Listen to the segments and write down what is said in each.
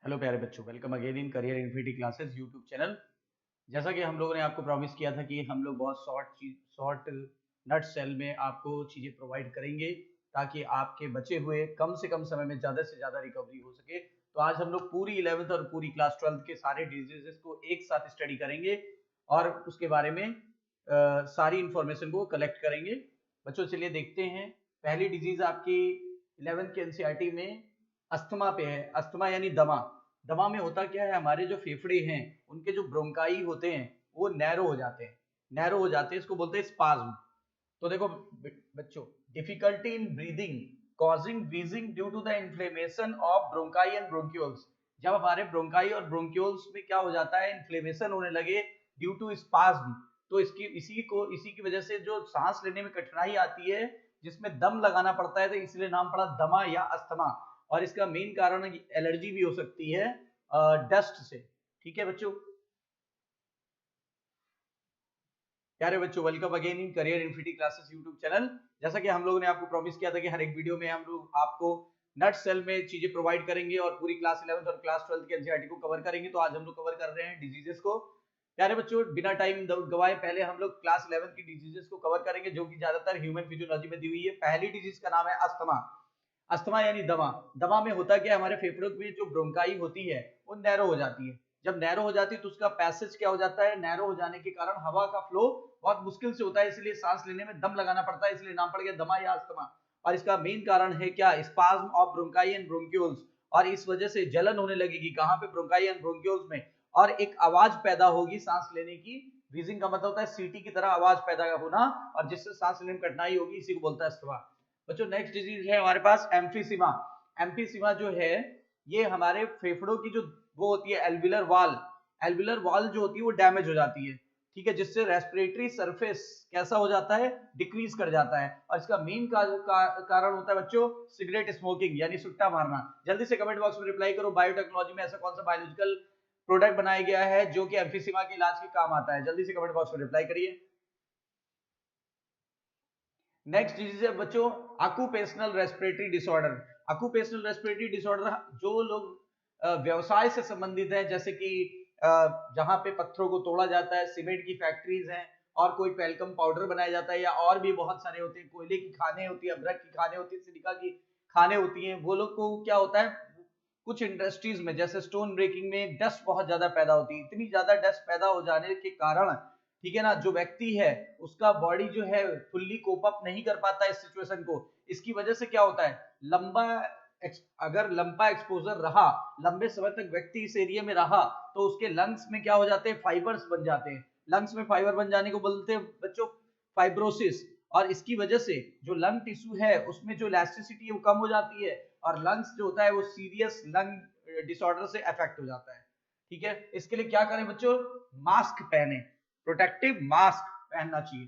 Hello प्यारे बच्चों, welcome again in career infinity classes YouTube channel. जैसा कि हम लोगों ने आपको प्रॉमिस किया था कि हम लोग बहुत शॉर्ट नट सेल में आपको चीज़ें प्रोवाइड करेंगे ताकि आपके बचे हुए कम से कम समय में ज़्यादा से ज़्यादा रिकवरी हो सके। तो आज हम लोग पूरी 11th और पूरी क्लास 12th के सारे डिजीजेस को एक साथ स्टडी करेंगे और उसके बारे में सारी इंफॉर्मेशन को कलेक्ट करेंगे। बच्चों चलिए देखते हैं। पहली डिजीज आपकी 11th के एनसीईआरटी में अस्थमा पे है। अस्थमा यानी दमा। दमा में होता क्या है, हमारे जो फेफड़े हैं उनके जो ब्रोंकाई होते हैं वो नैरो हो जाते हैं। नैरो हो जाते हैं, इसको बोलते हैं स्पाज्म। तो देखो बच्चों, difficulty in breathing causing wheezing due to the inflammation of bronchi and bronchioles. जब हमारे ब्रोंकाई और ब्रोंक्यूल्स में क्या हो जाता है, इन्फ्लेमेशन होने लगे ड्यू टू स्पाज्म, तो इसी की वजह से जो सांस लेने में कठिनाई आती है, जिसमें दम लगाना पड़ता है, तो इसलिए नाम पड़ा दमा या अस्थमा। और इसका मेन कारण एलर्जी भी हो सकती है डस्ट से। ठीक है बच्चों। प्यारे बच्चों, welcome again in career infinity classes YouTube channel. जैसा कि हम लोगों ने आपको प्रॉमिस किया था कि हर एक वीडियो में हम लोग आपको नट सेल में चीजें प्रोवाइड करेंगे और पूरी क्लास 11th और क्लास 12th के एनसीईआरटी को कवर करेंगे। तो आज हम लोग कवर कर रहे हैं डिजीजेस को। प्यारे बच्चों, बिना टाइम गवाए पहले हम लोग क्लास 11th की डिजीजेस को कवर करेंगे, जो कि ज्यादातर ह्यूमन फिजियोलॉजी में दी हुई है। पहली डिजीज का नाम है अस्थमा। अस्थमा यानी दमा। दमा में होता क्या है, हमारे फेफड़ों में जो ब्रोंकाई होती है वो नैरो हो जाती है। जब नैरो हो जाती है तो उसका पैसेज क्या हो जाता है, नैरो हो जाने के कारण हवा का फ्लो बहुत मुश्किल से होता है, इसलिए सांस लेने में दम लगाना पड़ता है, इसलिए नाम पड़ गया दमा या अस्थमा। और इसका मेन कारण है क्या, spasm of bronchi and bronchioles. और इस वजह से जलन होने लगेगी कहां पे, ब्रोंकाई एंड ब्रोंक्यूल्स में। और एक आवाज पैदा होगी सांस लेने की। व्हीजिंग का मतलब होता है सीटी की तरह आवाज पैदा होना, और जिससे सांस लेने में कठिनाई होगी, इसी को बोलता है अस्थमा। बच्चों नेक्स्ट डिजीज है हमारे पास एम्फीसीमा। एम्फीसीमा जो है, ये हमारे फेफड़ों की जो वो होती है एल्विलर वॉल जो होती है वो डैमेज हो जाती है। ठीक है, जिससे रेस्पिरेटरी सरफेस कैसा हो जाता है, डिक्रीज कर जाता है। और इसका मेन कारण होता है बच्चों सिगरेट स्मोकिंग यानी सुट्टा मारना। जल्दी से कमेंट बॉक्स में रिप्लाई करो, बायोटेक्नोलॉजी में ऐसा कौन सा बायोलॉजिकल प्रोडक्ट बनाया गया है जो कि एम्फीसीमा के इलाज के काम आता है। जल्दी से कमेंट बॉक्स में रिप्लाई करिए। नेक्स्ट डिजीज है बच्चों occupational respiratory disorder. Occupational respiratory disorder जो लोग व्यवसाय से संबंधित है, जैसे कि जहां पे पत्थरों को तोड़ा जाता है, सीमेंट की फैक्ट्रीज हैं, और कोई पेल्कम पाउडर बनाया जाता है, या और भी बहुत सारे होते हैं, कोयले की खाने होती है, अभ्रक की खाने होती है, सिलिका की खाने होती हैं, वो लोग को क्या होता है, कुछ इंडस्ट्रीज में जैसे स्टोन ब्रेकिंग में डस्ट बहुत ज्यादा पैदा होती है। इतनी ज्यादा डस्ट पैदा हो जाने के कारण, ठीक है ना, जो व्यक्ति है उसका बॉडी जो है फुल्ली कोप अप नहीं कर पाता इस सिचुएशन को। इसकी वजह से क्या होता है, अगर लंबा एक्सपोजर रहा, लंबे समय तक व्यक्ति इस एरिया में रहा, तो उसके लंग्स में क्या हो जाते हैं, फाइबर्स बन जाते हैं। लंग्स में फाइबर बन जाने को बोलते हैं बच्चों फाइब्रोसिस। और इसकी वजह से जो लंग टिश्यू है उसमें जो इलास्टिसिटी है वो कम हो जाती है, और लंग्स जो होता है वो सीरियस लंग डिसऑर्डर से अफेक्ट हो जाता है। ठीक है, इसके लिए क्या करें बच्चों, मास्क पहने, प्रोटेक्टिव मास्क पहनना चाहिए।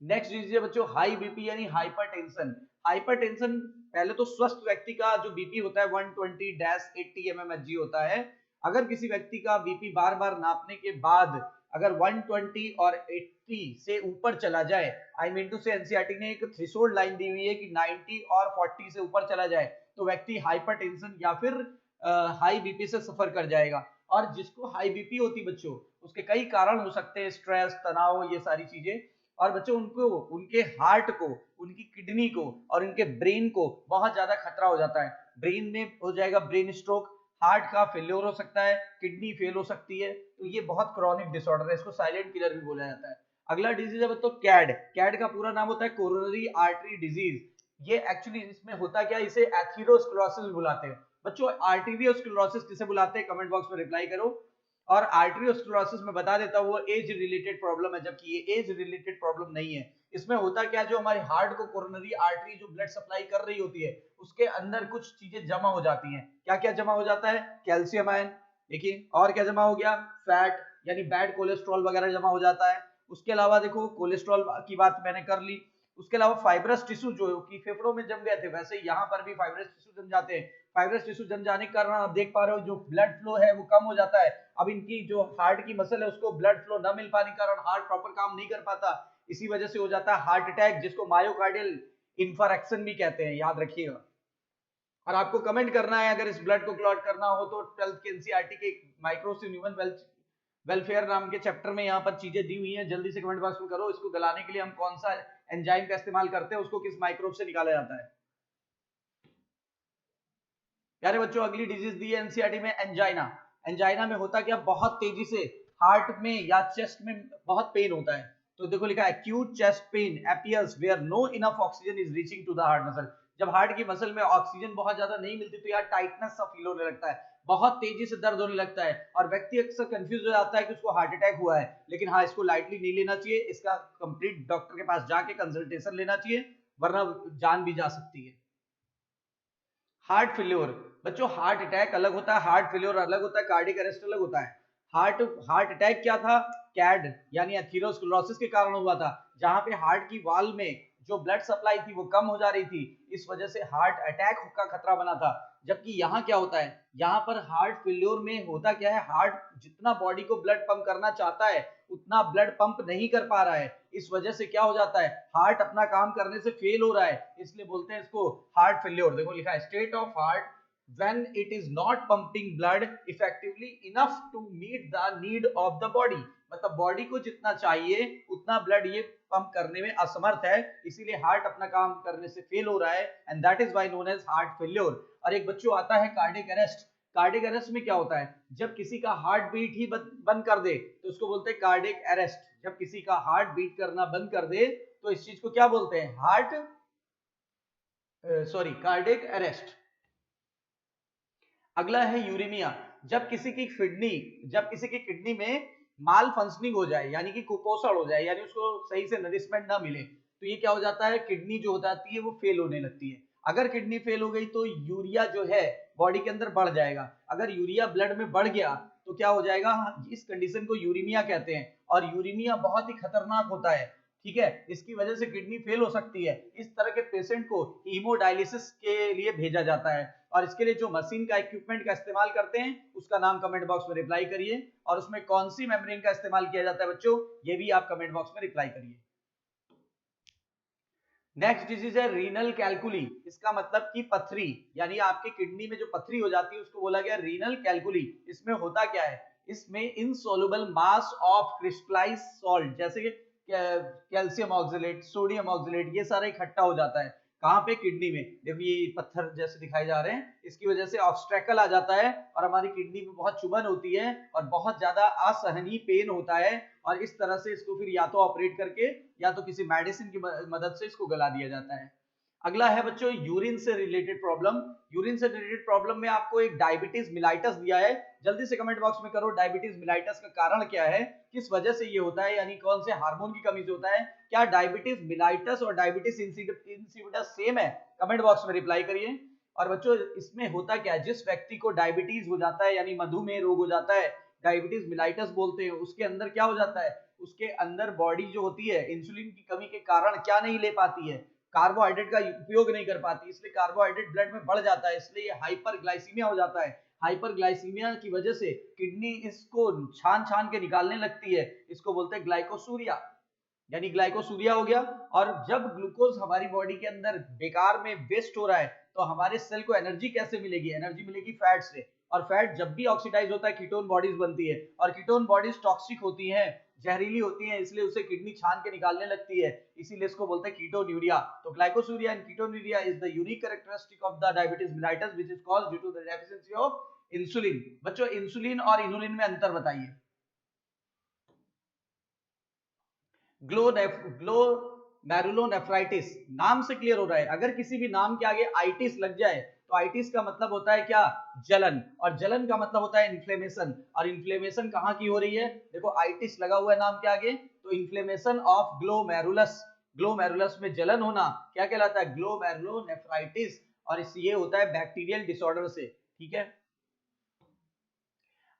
नेक्स्ट डिजीज बच्चों हाई बीपी यानी हाइपरटेंशन। हाइपरटेंशन पहले तो स्वस्थ व्यक्ति का जो बीपी होता है 120/80 mmHg होता है। अगर किसी व्यक्ति का बीपी बार बार नापने के बाद अगर 120 और 80 से ऊपर चला जाए, आई मीन टू से एनसीईआरटी ने एक थ्रेशोल्ड लाइन दी हुई है कि 90 और 40 से ऊपर चला जाए तो व्यक्ति हाइपरटेंशन या फिर हाई बीपी से सफर कर जाएगा। और जिसको हाई बीपी होती बच्चों, उसके कई कारण हो सकते हैं, स्ट्रेस, तनाव, ये सारी चीजें। और बच्चों उनको उनके हार्ट को, उनकी किडनी को और उनके ब्रेन को बहुत ज्यादा खतरा हो जाता है। ब्रेन में हो जाएगा ब्रेन स्ट्रोक, हार्ट का फेल्योर हो सकता है, किडनी फेल हो सकती है। तो ये बहुत क्रॉनिक डिसऑर्डर है, इसको साइलेंट किलर भी बोला जाता है। अगला डिजीज है तो कैड। कैड का पूरा नाम होता है कोरोनरी आर्टरी डिजीज। ये एक्चुअली इसमें होता क्या है, इसे एथेरोस्क्लेरोसिस बुलाते हैं। बच्चों आर्टेरियोस्क्लेरोसिस किसे बुलाते हैं, कमेंट बॉक्स में रिप्लाई करो। और आर्टेरियोस्क्लेरोसिस में बता देता हूं वो एज रिलेटेड प्रॉब्लम है, जबकि ये एज रिलेटेड प्रॉब्लम नहीं है। इसमें होता क्या, जो हमारे हार्ट को कोरोनरी आर्टरी जो ब्लड सप्लाई कर रही होती है, उसके अंदर कुछ चीजें जमा हो जाती हैं। क्या क्या जमा हो जाता है, कैल्शियम आयन, देखिए, और क्या जमा हो गया, फैट यानी बैड कोलेस्ट्रॉल वगैरह जमा हो जाता है। उसके अलावा देखो कोलेस्ट्रॉल की बात मैंने कर ली। उसके अलावा फाइब्रस टिश्यू जो कि फेफड़ों में जम गए थे, वैसे यहाँ पर भी फाइब्रस टिश्यू जम जाते हैं। फाइब्रस टिश्यू जम जाने के कारण आप देख पा रहे हो जो ब्लड फ्लो है वो कम हो जाता है। अब इनकी जो हार्ट की मसल है उसको ब्लड फ्लो न मिल पाने के कारण हार्ट प्रॉपर काम नहीं कर पाता। इसी वजह से हो जाता है हार्ट अटैक, जिसको मायोकार्डियल इंफारेक्शन भी कहते हैं, याद रखिएगा। और आपको कमेंट करना है अगर इस ब्लड को क्लॉट करना हो तो 12th के एनसीईआरटी के माइक्रोस इन ह्यूमन वेलफेयर नाम के चैप्टर में यहाँ पर चीजें दी हुई हैं, जल्दी से कमेंट बॉक्स में करो। इसको गलाने के लिए हम कौन सा एंजाइम का इस्तेमाल करते हैं, उसको किस माइक्रोब से निकाला जाता है। प्यारे बच्चों, अगली डिजीज दी है एनसीईआरटी में, एंजाइना। एंजाइना में होता क्या, बहुत तेजी से हार्ट में या चेस्ट में बहुत पेन होता है। तो देखो लिखा है acute chest pain appears where no enough oxygen is reaching to the heart muscle. जब हार्ट की मसल में ऑक्सीजन बहुत ज्यादा नहीं मिलती तो यार टाइटनेस सा फील होने लगता है, बहुत तेजी से दर्द होने लगता है, और व्यक्ति अक्सर कंफ्यूज हो जाता है कि उसको हार्ट अटैक हुआ है। लेकिन हाँ, इसको लाइटली नहीं लेना चाहिए, इसका कंप्लीट डॉक्टर के पास जाके कंसल्टेशन लेना चाहिए, वरना जान भी जा सकती है। हार्ट फेल्योर, बच्चों हार्ट अटैक अलग होता है, हार्ट फेल्योर अलग होता है, कार्डियक अरेस्ट अलग होता है। हार्ट हार्ट अटैक क्या था, कैड यानी एथेरोस्क्लेरोसिस के कारण हुआ था, जहां पे हार्ट की वाल में जो ब्लड सप्लाई थी वो कम हो जा रही थी, इस वजह से हार्ट अटैक का खतरा बना था। जबकि यहाँ क्या होता है, यहाँ पर हार्ट फेल्योर में होता क्या है, हार्ट जितना बॉडी को ब्लड पंप करना चाहता है उतना ब्लड पंप नहीं कर पा रहा है, इस वजह से क्या हो जाता है, हार्ट अपना काम करने से फेल हो रहा है, इसलिए बोलते हैं इसको हार्ट फेल्योर। देखो लिखा है state of heart when it is not pumping blood effectively enough to meet the need of the body। मतलब बॉडी को जितना चाहिए उतना ब्लड ये पंप करने में असमर्थ है, इसीलिए हार्ट अपना काम करने से फेल हो रहा है, and that is why known as heart failure. और एक बच्चों आता है कार्डियक अरेस्ट। कार्डियक अरेस्ट में क्या होता है, जब किसी का हार्ट बीट ही बंद कर दे तो उसको बोलते हैं कार्डियक अरेस्ट। जब किसी का हार्ट बीट करना बंद कर दे तो इस चीज को क्या बोलते हैं, कार्डियक अरेस्ट। अगला है यूरेमिया। जब किसी की किडनी में माल फंक्शनिंग हो जाए, यानी कि कुपोषण हो जाए, यानी उसको सही से नरिशमेंट ना मिले, तो ये क्या हो जाता है, किडनी जो हो जाती है वो फेल होने लगती है। अगर किडनी फेल हो गई तो यूरिया जो है बॉडी के अंदर बढ़ जाएगा। अगर यूरिया ब्लड में बढ़ गया तो क्या हो जाएगा, इस कंडीशन को यूरीमिया कहते हैं, और यूरीमिया बहुत ही खतरनाक होता है। ठीक है, इसकी वजह से किडनी फेल हो सकती है। इस तरह के पेशेंट को हीमोडायलिसिस के लिए भेजा जाता है, और इसके लिए जो मशीन का इक्विपमेंट का इस्तेमाल करते हैं उसका नाम कमेंट बॉक्स में रिप्लाई करिए, और उसमें कौन सी मेम्ब्रेन का इस्तेमाल किया जाता है बच्चों, ये भी आप कमेंट बॉक्स में रिप्लाई करिए। नेक्स्ट डिजीज है रीनल कैलकुली। इसका मतलब कि पथरी, यानी आपकी किडनी में जो पथरी हो जाती है उसको बोला गया रीनल कैलकुली। इसमें होता क्या है, इसमें insoluble mass of crystallised salt जैसे कि कैल्शियम ऑक्सलेट, सोडियम ऑक्सलेट, ये सारा इकट्ठा हो जाता है। कहाँ पे, किडनी में। देखो ये पत्थर जैसे दिखाई जा रहे हैं, इसकी वजह से ऑब्स्ट्रैकल आ जाता है और हमारी किडनी में बहुत चुभन होती है और बहुत ज्यादा असहनीय पेन होता है, और इस तरह से इसको फिर या तो ऑपरेट करके या तो किसी मेडिसिन की मदद से इसको गला दिया जाता है। अगला है बच्चों यूरिन से रिलेटेड प्रॉब्लम। यूरिन से रिलेटेड प्रॉब्लम में आपको एक डायबिटीज मिलाइटस दिया है, जल्दी से कमेंट बॉक्स में करो डायबिटीज मिलाइटस का कारण क्या है, किस वजह से ये होता है, यानी कौन से हार्मोन की कमी से होता है। क्या डायबिटीज मिलाइटस और डायबिटीज इंसिपिडस सेम है, कमेंट बॉक्स में रिप्लाई करिए। और बच्चों इसमें होता क्या है, जिस व्यक्ति को डायबिटीज हो जाता है यानी मधुमेह रोग हो जाता है, डायबिटीज मिलाइटस बोलते हैं, उसके अंदर क्या हो जाता है, उसके अंदर बॉडी जो होती है इंसुलिन की कमी के कारण क्या नहीं ले पाती है, कार्बोहाइड्रेट का उपयोग नहीं कर पाती, इसलिए कार्बोहाइड्रेट ब्लड में बढ़ जाता है, इसलिए हाइपरग्लाइसीमिया हो जाता है। हाइपरग्लाइसीमिया की वजह से किडनी इसको छान छान के निकालने लगती है, इसको बोलते हैं ग्लाइकोसूरिया, यानी ग्लाइकोसूरिया हो गया। और जब ग्लूकोज हमारी बॉडी के अंदर बेकार में वेस्ट हो रहा है तो हमारे सेल को एनर्जी कैसे मिलेगी, एनर्जी मिलेगी फैट से, और फैट जब भी ऑक्सीडाइज होता है कीटोन बॉडीज बनती है, और कीटोन बॉडीज टॉक्सिक होती हैं, जहरीली होती हैं, इसलिए उसे किडनी छान के निकालने लगती है, इसीलिए इसको बोलते हैं कीटोन्यूरिया। तो glycosuria and ketonuria is the unique characteristic of the diabetes mellitus which is caused due to the deficiency of insulin. बच्चों इंसुलिन और इनुलिन में अंतर बताइए। ग्लोमेरुलोनेफ्राइटिस नाम से क्लियर हो रहा है, अगर किसी भी नाम के आगे आइटिस लग जाए तो आइटिस का मतलब होता है क्या, जलन, और जलन का मतलब होता है इन्फ्लेमेशन, और इन्फ्लेमेशन कहाँ की हो रही है, देखो आइटिस लगा हुआ है नाम के आगे, तो इन्फ्लेमेशन ऑफ ग्लोमेरुलस, ग्लोमेरुलस में जलन होना क्या कहलाता है, ग्लोमेरुलोनेफ्राइटिस, और ये होता है बैक्टीरियल डिसऑर्डर से। ठीक है,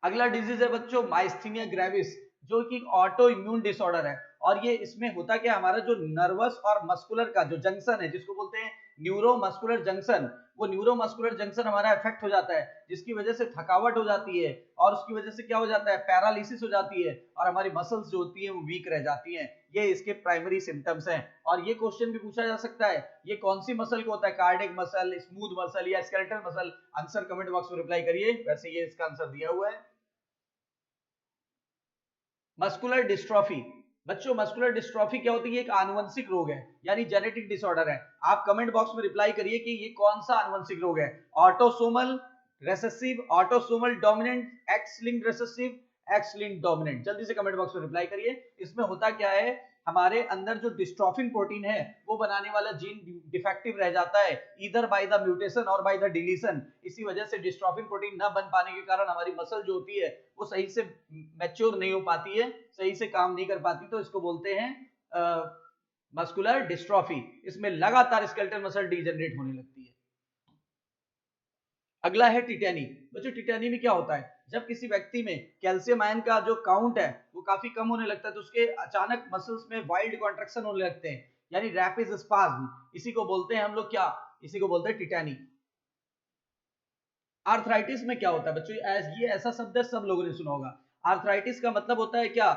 अगला डिजीज है बच्चों माइस्थीनिया ग्रेविस, जो कि ऑटो इम्यून डिसऑर्डर है, और ये इसमें होता क्या, हमारा जो नर्वस और मस्कुलर का जो जंक्शन है जिसको बोलते हैं न्यूरोमस्कुलर जंक्शन, वो न्यूरोमस्कुलर जंक्शन हमारा इफेक्ट हो जाता है, जिसकी वजह से थकावट हो जाती है, और उसकी वजह से क्या हो जाता है, पैरालिसिस हो जाती है, और हमारी मसल्स जो होती है वो वीक रह जाती हैं, ये इसके प्राइमरी सिम्टम्स हैं। और ये क्वेश्चन भी पूछा जा सकता है, ये कौन सी मसल को होता है, कार्डियक मसल, स्मूथ मसल या skeletal muscle? Answer comment box में रिप्लाई करिए। वैसे ये इसका आंसर दिया हुआ है। मस्कुलर डिस्ट्रॉफी, बच्चों मस्कुलर डिस्ट्रॉफी क्या होती है? एक आनुवंशिक रोग है, यानी जेनेटिक डिसऑर्डर है। आप कमेंट बॉक्स में रिप्लाई करिए कि ये कौन सा आनुवंशिक रोग है। Autosomal recessive, autosomal dominant, x linked recessive, x linked dominant? जल्दी से कमेंट बॉक्स में रिप्लाई करिए। इसमें होता क्या है, हमारे अंदर जो डिस्ट्रोफिन प्रोटीन है वो बनाने वाला जीन डिफेक्टिव रह जाता है, ईदर बाय द म्यूटेशन और बाय द डिलीशन। इसी वजह से डिस्ट्रोफिन प्रोटीन न बन पाने के कारण हमारी मसल जो होती है वो सही से मैच्योर नहीं हो पाती है, सही से काम नहीं कर पाती, तो इसको बोलते हैं मस्कुलर डिस्ट्रॉफी। इसमें लगातार स्केलेटल मसल डीजनरेट होने लगती है। अगला है टिटेनी। बच्चों टिटेनी में क्या होता है, जब किसी व्यक्ति में कैल्शियम आयन का जो काउंट है वो काफी कम होने लगता है, तो उसके अचानक मसल्स में वाइल्ड कॉन्ट्रैक्शन होने लगते हैं, यानी रैपिड स्पाज्म। इसी को बोलते हैं हम लोग क्या, इसी को बोलते हैं टिटेनी। आर्थराइटिस में क्या होता है बच्चों, ये ऐसा शब्द है सब लोगों ने सुना होगा। आर्थराइटिस का मतलब होता है क्या,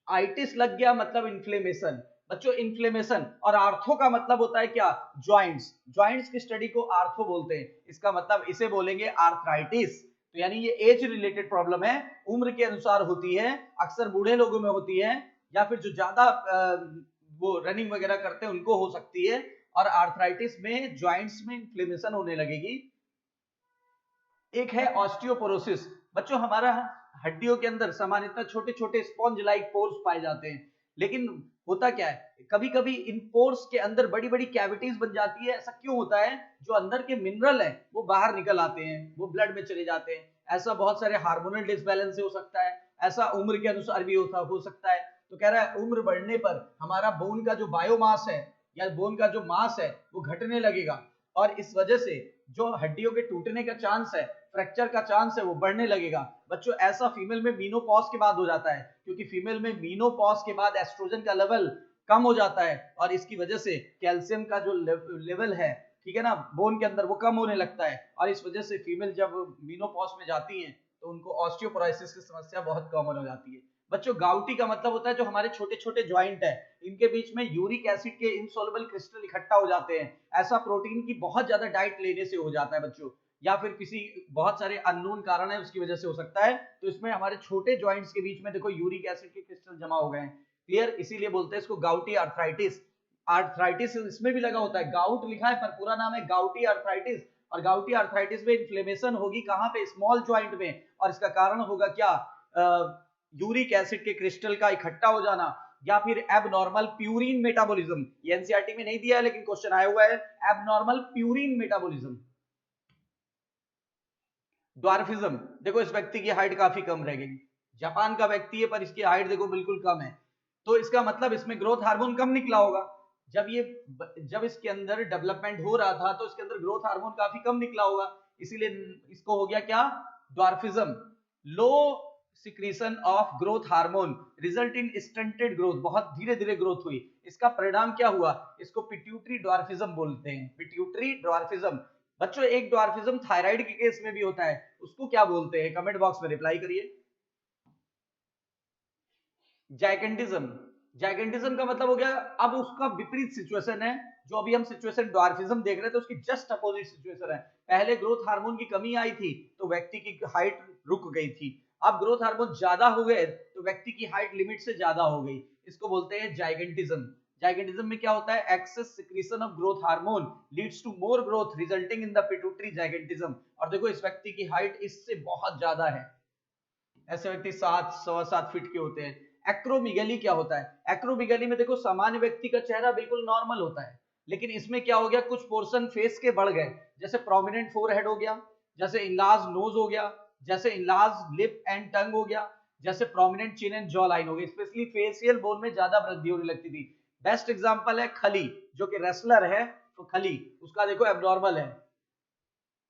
आइटिस लग गया मतलब इन्फ्लेमेशन। बच्चों इन्फ्लेमेशन, और आर्थो का मतलब होता है क्या, ज्वाइंट्स। ज्वाइंट्स की स्टडी को आर्थो बोलते हैं, इसका मतलब इसे बोलेंगे आर्थराइटिस। तो यानी ये एज रिलेटेड प्रॉब्लम है, उम्र के अनुसार होती है, अक्सर बूढ़े लोगों में होती है, या फिर जो ज्यादा वो रनिंग वगैरह करते हैं उनको हो सकती है। और आर्थराइटिस में ज्वाइंट्स में इन्फ्लेमेशन होने लगेगी। एक है ऑस्टियोपोरोसिस। बच्चों हमारा हड्डियों के अंदर सामान्यतः छोटे छोटे स्पॉन्ज लाइक पोर्स पाए जाते हैं, लेकिन होता क्या है, कभी कभी इन पोर्स के अंदर बड़ी बड़ी कैविटीज बन जाती है। ऐसा क्यों होता है, जो अंदर के मिनरल है वो बाहर निकल आते हैं, वो ब्लड में चले जाते हैं। ऐसा बहुत सारे हार्मोनल डिसबैलेंस से हो सकता है, ऐसा उम्र के अनुसार भी हो सकता है। तो कह रहा है उम्र बढ़ने पर हमारा बोन का जो बायोमास है या बोन का जो मास है वो घटने लगेगा, और इस वजह से जो हड्डियों के टूटने का चांस है, फ्रैक्चर का चांस है, वो बढ़ने लगेगा। बच्चों ऐसा फीमेल में मीनोपॉज के बाद हो जाता है, क्योंकि फीमेल में मीनोपॉज के बाद एस्ट्रोजन का लेवल कम हो जाता है, और इसकी वजह से कैल्शियम का जो लेवल है, ठीक है ना, बोन के अंदर वो कम होने लगता है, और इस वजह से फीमेल जब मीनोपॉज में जाती हैं तो उनको ऑस्टियोपोरोसिस की समस्या बहुत कॉमन हो जाती है। बच्चों गाउटी का मतलब होता है जो हमारे छोटे छोटे ज्वाइंट है, इनके बीच में यूरिक एसिड के इनसॉल्युबल क्रिस्टल इकट्ठा हो जाते हैं। ऐसा प्रोटीन की बहुत ज्यादा डाइट लेने से हो जाता है बच्चों, या फिर किसी बहुत सारे अननोन कारण है उसकी वजह से हो सकता है। तो इसमें हमारे छोटे ज्वाइंट्स के बीच में देखो यूरिक एसिड के क्रिस्टल जमा हो गए हैं, क्लियर, इसीलिए बोलते हैं इसको गाउटी आर्थराइटिस। आर्थराइटिस इसमें भी लगा होता है, गाउट लिखा है पर पूरा नाम है गाउटी आर्थराइटिस। और गाउटी आर्थराइटिस में इन्फ्लेमेशन होगी कहां पे, स्मॉल ज्वाइंट में, और इसका कारण होगा क्या, यूरिक एसिड के क्रिस्टल का इकट्ठा हो जाना, या फिर एबनॉर्मल प्यूरिन मेटाबॉलिज्म। ये एनसीईआरटी में नहीं दिया है लेकिन क्वेश्चन आया हुआ है, एबनॉर्मल प्यूरिन मेटाबॉलिज्म। ड्वार्फिज्म, देखो इस व्यक्ति की हाइट काफी कम रह गई, जापान का व्यक्ति है पर इसकी हाइट देखो बिल्कुल कम है, तो इसका मतलब इसमें ग्रोथ हार्मोन कम निकला होगा। जब इसके अंदर डेवलपमेंट हो रहा था तो इसके अंदर ग्रोथ हार्मोन काफी कम निकला होगा, इसीलिए इसको हो गया क्या, dwarfism. Low secretion of growth hormone result in stunted growth, बहुत धीरे धीरे ग्रोथ हुई, इसका परिणाम क्या हुआ, इसको पिट्यूटरी ड्वार्फिज्म बोलते हैं, पिट्यूटरी ड्वार्फिज्म। बच्चों एक ड्वार्फिज्म थायराइड के केस में भी होता है, उसको क्या बोलते हैं, कमेंट बॉक्स में रिप्लाई करिए। जाइकेंटिज्म, जाइकेंटिज्म का मतलब हो गया, अब उसका विपरीत सिचुएशन है, जो अभी हम सिचुएशन ड्वार्फिज्म देख रहे थे उसकी जस्ट अपोजिट सिचुएशन है। पहले ग्रोथ हार्मोन की कमी आई थी तो व्यक्ति की हाइट रुक गई थी, अब ग्रोथ हार्मोन ज्यादा हो गए तो व्यक्ति की हाइट लिमिट से ज्यादा हो गई, इसको बोलते हैं जाइकेंटिज्म। जाइकेंटिज्म में क्या होता है, excess secretion of growth hormone leads to more growth resulting in the pituitary gigantism. और देखो इस व्यक्ति की हाइट इससे बहुत ज्यादा है, ऐसे व्यक्ति 7 सवा 7 फीट के होते हैं। एक्रोमिगेली क्या होता है, एक्रोमिगेली में देखो सामान्य व्यक्ति का चेहरा बिल्कुल नॉर्मल होता है, लेकिन इसमें क्या हो गया, कुछ पोर्शन फेस के बढ़ गए, जैसे प्रोमिनेंट फोरहेड हो गया, जैसे इनलार्ज नोज हो गया, जैसे इनलार्ज लिप एंड टंग हो गया, जैसे prominent chin and jaw line हो गई, स्पेशली फेशियल बोन में ज्यादा वृद्धि होने लगती थी। बेस्ट एग्जांपल है खली, जो कि रेसलर है, तो खली उसका देखो एब्नॉर्मल है।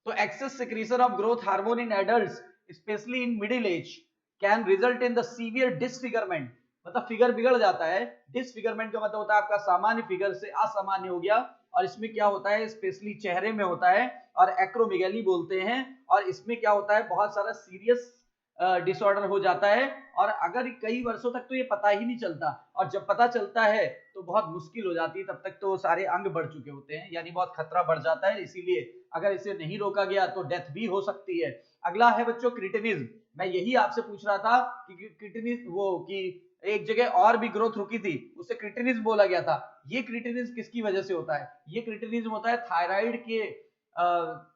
तो excess secretion of growth hormone in adults, especially in middle age, can result in the severe disfigurement, मतलब फिगर बिगड़ जाता है। डिसफिगरमेंट का मतलब होता है आपका सामान्य फिगर से असामान्य हो गया, और इसमें क्या होता है, स्पेशली चेहरे में होता है, और एक्रोमेगाली बोलते हैं, और इसमें क्या होता है, बहुत सारा सीरियस डिसऑर्डर हो जाता है, और अगर कई वर्षों तक तो ये पता ही नहीं चलता, और जब पता चलता है तो बहुत मुश्किल हो जाती है, तब तक तो सारे अंग बढ़ चुके होते हैं, यानी बहुत खतरा बढ़ जाता है। इसीलिए अगर इसे नहीं रोका गया तो डेथ भी हो सकती है। अगला है बच्चों क्रिटिनिज्म। मैं यही आपसे पूछ रहा था कि क्रिटिनिज्म वो कि एक जगह और भी ग्रोथ रुकी थी, उसे क्रिटिनिज्म बोला गया था। ये क्रिटिनिज्म किसकी वजह से होता है? ये क्रिटिनिज्म होता है थायराइड के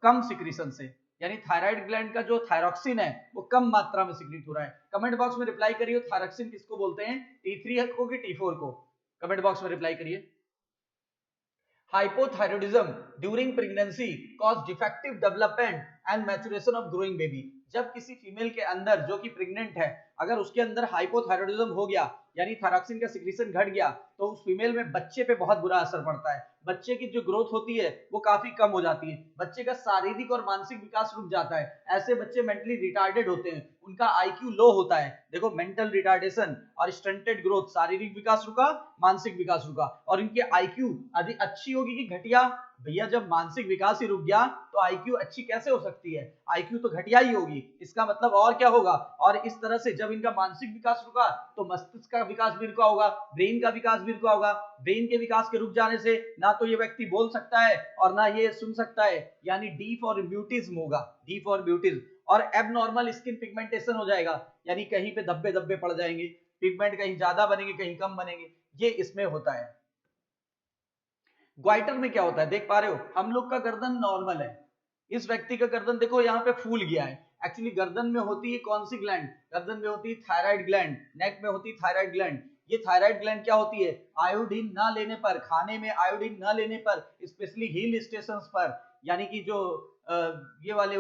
कम सिक्रीशन से, यानी थायराइड ग्लैंड का जो थायरॉक्सिन है वो कम मात्रा में सिक्रीट हो रहा है। कमेंट बॉक्स में रिप्लाई करिए, थायरॉक्सिन किसको बोलते हैं? T3 को कि T4 को? कमेंट बॉक्स में रिप्लाई करिए। Hypothyroidism during pregnancy cause defective development and maturation of growing baby. जब किसी फीमेल के अंदर जो कि प्रेग्नेंट है, अगर उसके अंदर हाइपोथायरॉयडिज्म हो गया, यानी थायरॉक्सिन का सिक्रीशन घट गया, तो उस फीमेल में बच्चे पे बहुत बुरा असर पड़ता है। बच्चे की जो ग्रोथ होती है वो काफी कम हो जाती है, बच्चे का शारीरिक और मानसिक विकास रुक जाता है। ऐसे बच्चे मेंटली रिटार्डेड होते हैं, उनका आईक्यू लो होता है। देखो, मेंटल रिटार्डेशन और स्टंटेड ग्रोथ, शारीरिक विकास रुका, मानसिक विकास रुका, और इनकी आईक्यू अधिक अच्छी होगी कि घटिया? भैया, जब मानसिक विकास ही रुक गया तो आईक्यू अच्छी कैसे हो सकती है? आईक्यू तो घटिया ही होगी। इसका मतलब और क्या होगा? और इस तरह से जब इनका मानसिक विकास रुका तो मस्तिष्क का विकास भी रुका होगा, ब्रेन का विकास भी रुका होगा। ब्रेन के विकास के रुक जाने से ना तो ये व्यक्ति बोल सकता है और ना ये सुन सकता है, यानी डी फॉर म्यूटिज्म होगा, डी फॉर म्यूटिज्म। और एबनॉर्मल स्किन पिगमेंटेशन हो जाएगा, यानी कहीं पे धब्बे धब्बे पड़ जाएंगे, पिगमेंट कहीं ज्यादा बनेंगे कहीं कम बनेंगे, ये इसमें होता है। ग्वाइटर में क्या होता है देख पा रहे हो? हम लोग का गर्दन नॉर्मल है, इस व्यक्ति का गर्दन देखो यहाँ पे फूल गया है। एक्चुअली गर्दन में होती है कौन सी ग्लैंड? गर्दन में होती है थायराइड ग्लैंड, नेक में होती है थायराइड ग्लैंड। ये थायराइड ग्लैंड क्या होती है? आयोडीन ना लेने पर, खाने में आयोडीन ना लेने पर, स्पेशली हिल स्टेशंस पर, यानी कि जो ये वाले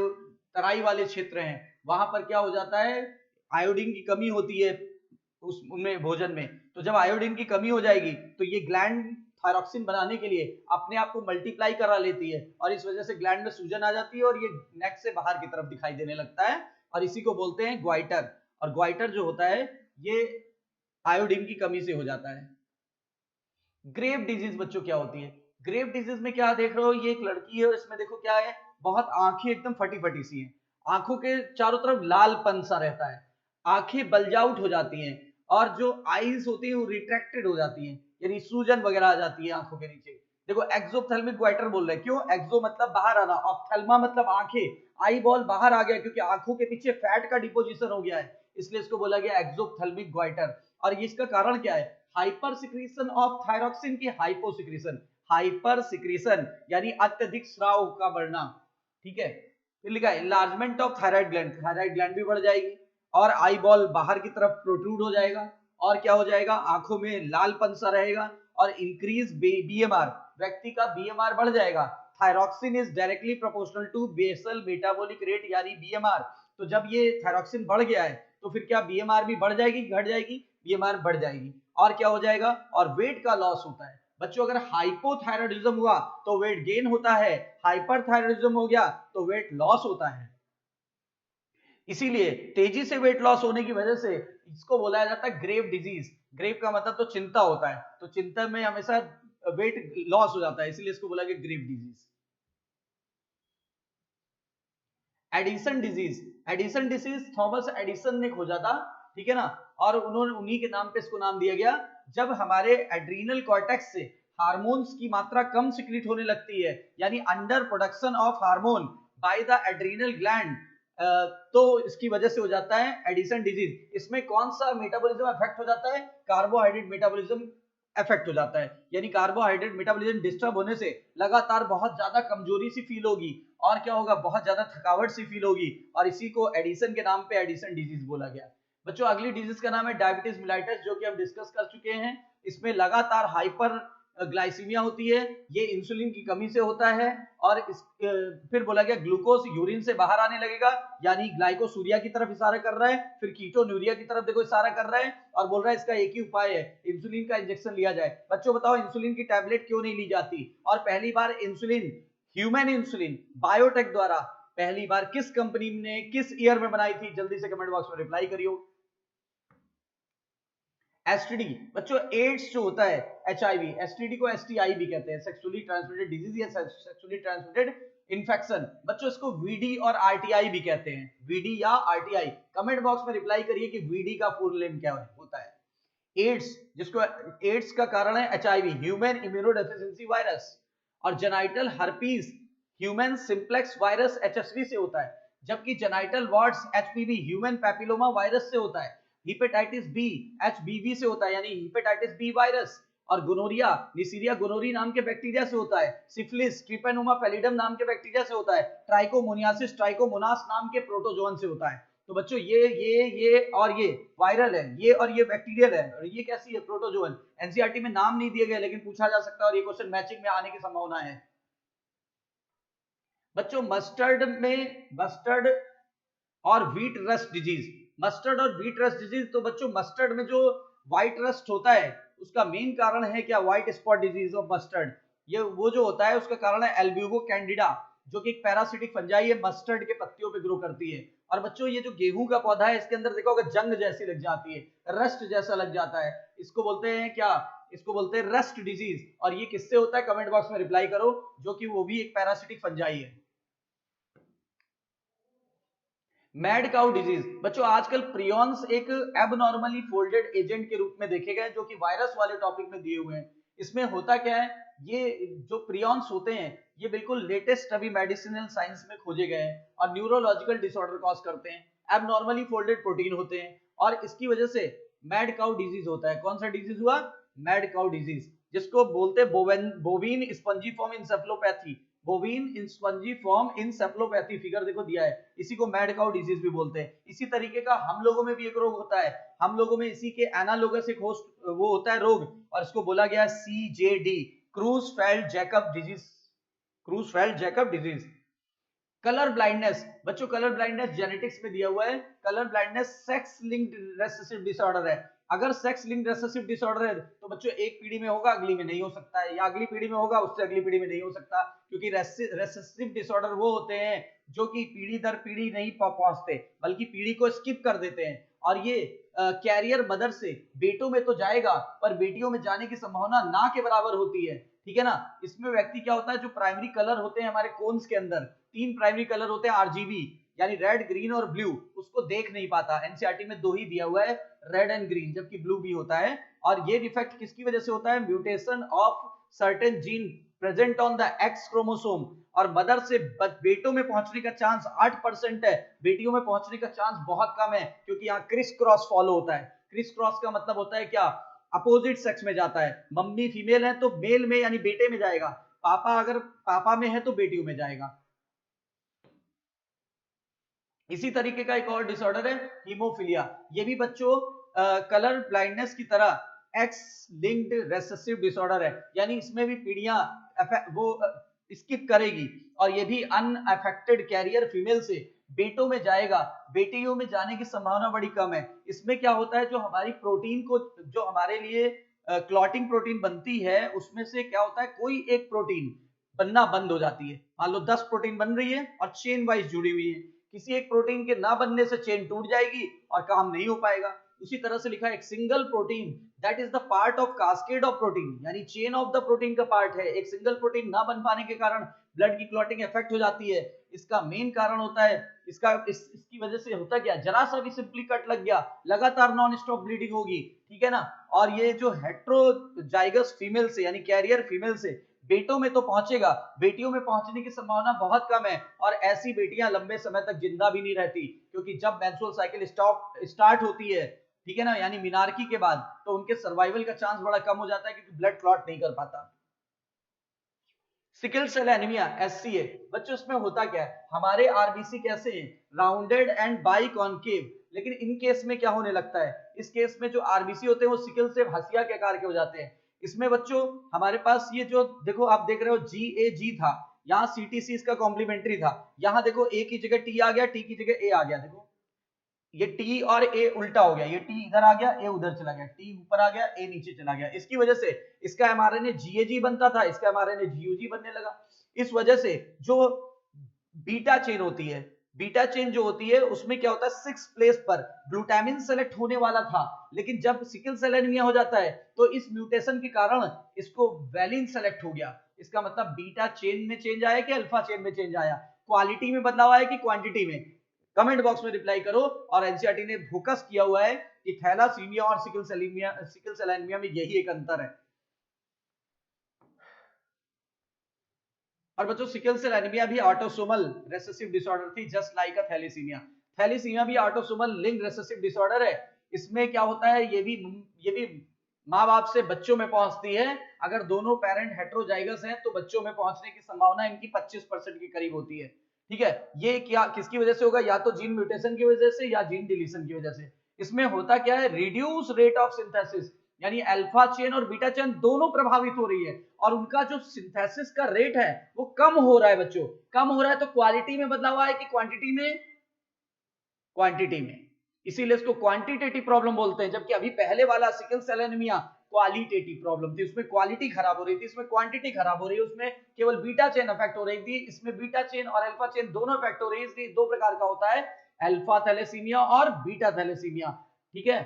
तराई वाले क्षेत्र हैं, वहां पर क्या हो जाता है? आयोडीन की कमी होती है उसमें, भोजन में। तो जब आयोडीन की कमी हो जाएगी तो ये ग्लैंड थायरॉक्सिन बनाने के लिए अपने आप को मल्टीप्लाई करा लेती है, और इस वजह से ग्लैंड में सूजन आ जाती है और ये नेक से बाहर की तरफ दिखाई देने लगता है, और इसी को बोलते हैं ग्वाइटर। और ग्वाइटर जो होता है ये आयोडीन की कमी से हो जाता है। ग्रेव डिजीज बच्चों क्या होती है? ग्रेव डिजीज में क्या देख रहे हो? ये एक लड़की है, इसमें देखो क्या है, बहुत आंखें एकदम फटी फटी सी हैं, आंखों के चारों तरफ लालपन सा रहता है, आंखें बल्ज आउट हो जाती हैं, और जो आईज होती है वो रिट्रैक्टेड हो जाती हैं, यानी सूजन वगैरह आ जाती है आंखों के नीचे। देखो, एक्सोप्थेल्मिक ग्वाइटर बोल रहे हैं, क्यों? एक्सो मतलब बाहर आना, ऑप्थेल्मा मतलब आंखें, आई बॉल बाहर आ गया क्योंकि आंखों के पीछे फैट का डिपोजिशन हो गया है, इसलिए इसको बोला गया एक्सोप्थेल्मिक ग्वाइटर। और ये इसका कारण क्या है? हाइपर सिक्रीशन ऑफ थायरॉक्सिन की हाइपो सिक्रीशन। हाइपर सिक्रीशन यानी अत्यधिक स्राव का बढ़ना, ठीक है। फिर लिखा है enlargement of thyroid gland, thyroid gland भी बढ़ जाएगी, और आई बॉल बाहर की तरफ प्रोट्रूड हो जाएगा, और क्या हो जाएगा? आंखों में लालपन सा रहेगा, और इंक्रीज बीएमआर, व्यक्ति का बीएमआर बढ़ जाएगा। Thyroxine is directly proportional to basal metabolic rate, यानी बीएमआर। तो जब ये थायरॉक्सिन बढ़ गया है तो फिर क्या बीएमआर भी बढ़ जाएगी, घट जाएगी? बीएमआर बढ़ जाएगी, और क्या हो जाएगा? और वेट का लॉस होता है। बच्चों, अगर हाइपोथायरॉयडिज्म हुआ तो वेट गेन होता है, हाइपरथायरॉयडिज्म हो गया तो वेट लॉस होता है। इसीलिए तेजी से वेट लॉस होने की वजह से इसको बोला जाता है ग्रेव डिजीज। ग्रेव का मतलब तो चिंता होता है, तो चिंता में हमेशा वेट लॉस हो जाता है, इसीलिए इसको बोला गया grave disease. Addison disease, Addison disease Thomas Addison ने खोजा था, ठीक है ना, और उन्होंने उन्हीं के नाम पे इसको नाम दिया गया। जब हमारे एड्रीनल कॉर्टेक्स से हार्मोन्स की मात्रा कम सिक्रीट होने लगती है, यानी under production of hormone by the adrenal gland, तो इसकी वजह से हो जाता है एडिसन डिजीज। इसमें कौन सा मेटाबॉलिज्म अफेक्ट हो जाता है? कार्बोहाइड्रेट मेटाबॉलिज्म अफेक्ट हो जाता है, यानी कार्बोहाइड्रेट मेटाबॉलिज्म डिस्टर्ब होने से लगातार बहुत ज्यादा कमजोरी सी फील होगी, और क्या होगा? बहुत ज्यादा थकावट सी फील होगी, और इसी को एडिसन के नाम पे एडिसन डिजीज बोला गया। बच्चों, अगली डिजीज का नाम है डायबिटीज मिलाइटस, जो कि हम डिस्कस कर चुके हैं। इसमें लगातार हाइपर ग्लाइसीमिया होती है, ये इंसुलिन की कमी से होता है, और फिर बोला गया ग्लूकोज यूरिन से बाहर आने लगेगा, यानी ग्लाइकोसूरिया की तरफ इशारा कर रहा है, फिर कीटोन्यूरिया की तरफ देखो इशारा कर रहा है, और बोल रहा है इसका एक ही उपाय है, इंसुलिन का इंजेक्शन लिया जाए। बच्चों बताओ, इंसुलिन की टैबलेट क्यों नहीं ली जाती? और पहली बार इंसुलिन, ह्यूमन इंसुलिन बायोटेक द्वारा पहली बार किस कंपनी ने किस ईयर में बनाई थी? जल्दी से कमेंट बॉक्स में रिप्लाई करियो। एसटीडी बच्चों, एड्स जो होता है, एचआईवी, एसटीडी को एसटीआई भी कहते हैं, सेक्सुअली ट्रांसमिटेड डिजीज या सेक्सुअली ट्रांसमिटेड इन्फेक्शन, बच्चों इसको वीडी और आरटीआई भी कहते हैं, वीडी या आरटीआई। कमेंट बॉक्स में रिप्लाई करिए कि वीडी का फुल नेम क्या होता है। एड्स, जिसको एड्स का कारण है एचआईवी, ह्यूमन इम्यूनोडेफिशिएंसी वायरस, और genital herpes human simplex virus HSV से होता है, जबकि genital wards HPV human papilloma virus से होता है। हेपेटाइटिस बी एचबीवी से होता है, यानी हेपेटाइटिस बी वायरस, और गोनोरिया निसीरिया गोनोरी नाम के बैक्टीरिया से होता है। सिफिलिस ट्रिपेनोमा पैलिडम नाम के बैक्टीरिया से होता है। ट्राइकोमोनियासिस ट्राइकोमोनास नाम के प्रोटोजोअन से होता है। तो बच्चों ये और ये वायरल है, ये और ये बैक्टीरियल है, और ये कैसी है, प्रोटोजोअन। एनसीईआरटी में नाम नहीं दिए गए लेकिन पूछा जा सकता है और ये क्वेश्चन मैचिंग में आने की संभावना है। बच्चों मस्टर्ड और व्हीट रस्ट डिजीज, मस्टर्ड और व्हीट रस्ट डिजीज, तो बच्चों मस्टर्ड में जो व्हाइट रस्ट होता है उसका मेन कारण है क्या, white spot disease of mustard. ये वो जो होता है उसका कारण है एल्ब्यूगो कैंडिडा, जो कि एक पैरासिटिक फंजाई है, मस्टर्ड के पत्तियों पे ग्रो करती है। और बच्चों ये जो गेहूं का पौधा है इसके अंदर देखा होगा जंग जैसी लग जाती है, रस्ट जैसा लग जाता है, इसको बोलते हैं क्या, इसको बोलते हैं रस्ट डिजीज। और ये किससे होता है, कमेंट बॉक्स में रिप्लाई करो, जो कि वो भी एक पैरासिटिक फंजाई है। मैड काउ डिजीज, बच्चों आजकल प्रियॉन्स एक एबनॉर्मली फोल्डेड एजेंट के रूप में देखे गए जो कि वायरस वाले टॉपिक में दिए हुए हैं। इसमें होता क्या है, ये जो प्रियॉन्स होते हैं ये बिल्कुल लेटेस्ट अभी मेडिसिनल साइंस में खोजे गए हैं और न्यूरोलॉजिकल डिसऑर्डर कॉज करते हैं, एबनॉर्मली फोल्डेड प्रोटीन होते हैं, और इसकी वजह से मैड काउ डिजीज होता है। कौन सा डिजीज हुआ, मैड काउ डिजीज, जिसको बोलते हैं बोवीन स्पंजीफॉर्म इंसेफलोपैथी, बोवीन स्पंजीफॉर्म इंसेफलोपैथी, फिगर देखो दिया है, इसी को मैड काउ डिजीज भी बोलते हैं। इसी तरीके का हम लोगों में भी एक रोग होता है, हम लोगों में इसी के एनालोगस एक होस्ट वो होता है रोग, और इसको बोला गया है CJD, Creutzfeldt Jakob disease, Creutzfeldt Jakob disease. Colour blindness, बच्चों कलर ब्लाइंडनेस जेनेटिक्स में दिया हुआ है, colour blindness sex linked recessive disorder है। अगर सेक्स लिंक्ड रेसेसिव डिसऑर्डर है तो बच्चों एक पीढ़ी में होगा अगली में नहीं हो सकता है, या अगली पीढ़ी में होगा उससे अगली पीढ़ी में नहीं हो सकता, क्योंकि रेसेसिव डिसऑर्डर वो होते हैं जो कि पीढ़ी दर पीढ़ी नहीं पहुंचते बल्कि पीढ़ी को स्किप कर देते हैं, और ये कैरियर मदर से बेटों में तो जाएगा पर बेटियों में जाने की संभावना ना के बराबर होती है, ठीक है ना। इसमें व्यक्ति क्या होता है, जो प्राइमरी कलर होते हैं हमारे कोन्स के अंदर, 3 प्राइमरी कलर होते हैं आरजीबी, यानी रेड ग्रीन और ब्लू, उसको देख नहीं पाता। एनसीईआरटी में 2 ही दिया हुआ है, रेड एंड ग्रीन, जबकि ब्लू भी होता है। और ये डिफेक्ट किसकी वजह से होता है, mutation of certain gene present on the x chromosome, और मदर से बेटों में पहुंचने का चांस 8% है, बेटियों में पहुंचने का चांस बहुत कम है, क्योंकि यहाँ क्रिस क्रॉस फॉलो होता है। क्रिस क्रॉस का मतलब होता है क्या, अपोजिट सेक्स में जाता है, मम्मी फीमेल है तो मेल में यानी बेटे में जाएगा, पापा अगर पापा में है तो बेटियों में जाएगा। इसी तरीके का एक और डिसऑर्डर है हीमोफिलिया, ये भी बच्चों कलर ब्लाइंडनेस की तरह एक्स लिंक्ड रेसेसिव डिसऑर्डर है, यानी इसमें भी पीढ़ियां वो स्किप करेगी, और ये भी अनअफेक्टेड कैरियर फीमेल से बेटों में जाएगा, बेटियों में जाने की संभावना बड़ी कम है। इसमें क्या होता है, जो हमारी प्रोटीन को, जो हमारे लिए क्लॉटिंग प्रोटीन बनती है उसमें से क्या होता है, कोई एक प्रोटीन बनना बंद हो जाती है। मान लो 10 प्रोटीन बन रही है और चेन वाइज जुड़ी हुई है, किसी एक प्रोटीन के ना बनने से चेन टूट जाएगी और काम नहीं हो पाएगा। उसी तरह से लिखा है एक single protein that is the part of cascade of protein, यानी चेन ऑफ द प्रोटीन का पार्ट है, एक सिंगल प्रोटीन ना बन पाने के कारण ब्लड की क्लॉटिंग इफेक्ट हो जाती है। इसका मेन कारण होता है, इसकी वजह से होता क्या, जरा सा भी सिंपली कट लग गया लगातार नॉन स्टॉप ब्लीडिंग होगी, ठीक है ना। और ये जो हेट्रोजाइगस फीमेल से यानी कैरियर फीमेल से बेटों में तो पहुंचेगा, बेटियों में पहुंचने की संभावना बहुत कम है, और ऐसी बेटियां लंबे समय तक जिंदा भी नहीं रहती, क्योंकि जब मेंस्ट्रुअल साइकिल स्टार्ट होती है, ठीक है ना, यानी मिनार्की के बाद, तो उनके सर्वाइवल का चांस बड़ा कम हो जाता है क्योंकि ब्लड क्लॉट नहीं कर पाता। सिकल सेल एनीमिया SCA, बच्चों इसमें होता क्या है, हमारे आरबीसी कैसे हैं, राउंडेड एंड बाई कॉनकेव, लेकिन इन केस में क्या होने लगता है, इस केस में जो आरबीसी होते हैं वो सिकल से हंसिया के आकार के हो जाते हैं। इसमें बच्चों हमारे पास ये जो देखो आप देख रहे हो GAG था, यहाँ CTC इसका कॉम्प्लीमेंट्री था, यहाँ देखो A की जगह T आ गया, T की जगह A आ गया, देखो ये T और A उल्टा हो गया, ये T इधर आ गया, A उधर चला गया, T ऊपर आ गया, A नीचे चला गया। इसकी वजह से इसका mRNA GAG बनता था, इसका mRNA GUG बनने लगा। इस वजह से जो बीटा चेन होती है, बीटा चेन जो होती है उसमें क्या होता है, 6 प्लेस पर ग्लूटामिन सेलेक्ट होने वाला था, लेकिन जब सिकल सेल एनीमिया हो जाता है तो इस म्यूटेशन के कारण इसको वैलिन सेलेक्ट हो गया। इसका मतलब बीटा चेन में चेंज आया कि अल्फा चेन में चेंज आया, क्वालिटी में बदलाव आया कि क्वांटिटी में? कमेंट बॉक्स में रिप्लाई करो। और एनसीईआरटी ने फोकस किया हुआ है कि थैलासीमिया और सिकल सेल एनीमिया में यही एक अंतर है। और बच्चों सिकल सेल एनीमिया भी ऑटोसोमल रेसेसिव डिसऑर्डर थी, just like a thalassaemia. Thalassaemia भी ऑटोसोमल लिंक रेसेसिव डिसऑर्डर है। इसमें क्या होता है, ये भी माँ बाप से बच्चों में पहुंचती है। अगर दोनों पेरेंट हेटेरोजाइगस हैं तो बच्चों में पहुंचने की संभावना इनकी 25% के करीब होती है। ठीक है, ये क्या किसकी वजह से होगा? या तो जीन म्यूटेशन की वजह से या जीन डिलीशन की वजह से। इसमें होता क्या है, रिड्यूस रेट ऑफ सिंथेसिस, यानी अल्फा चेन और बीटा चेन दोनों प्रभावित हो रही है और उनका जो सिंथेसिस का रेट है वो कम हो रहा है बच्चों, कम हो रहा है। तो क्वालिटी में बदलाव आया कि क्वांटिटी में? क्वांटिटी में। इसीलिए इसको क्वांटिटेटिव प्रॉब्लम बोलते हैं, जबकि अभी पहले वाला sickle cell anaemia qualitative problem थी, उसमें क्वालिटी खराब हो रही थी, इसमें क्वांटिटी खराब हो रही है, उसमें केवल बीटा चेन अफेक्ट हो रही थी, इसमें बीटा चेन और अल्फा चेन दोनों अफेक्ट हो रही है। इसलिए दो प्रकार का होता है, अल्फा थैलेसीमिया और बीटा थैलेसीमिया। ठीक है,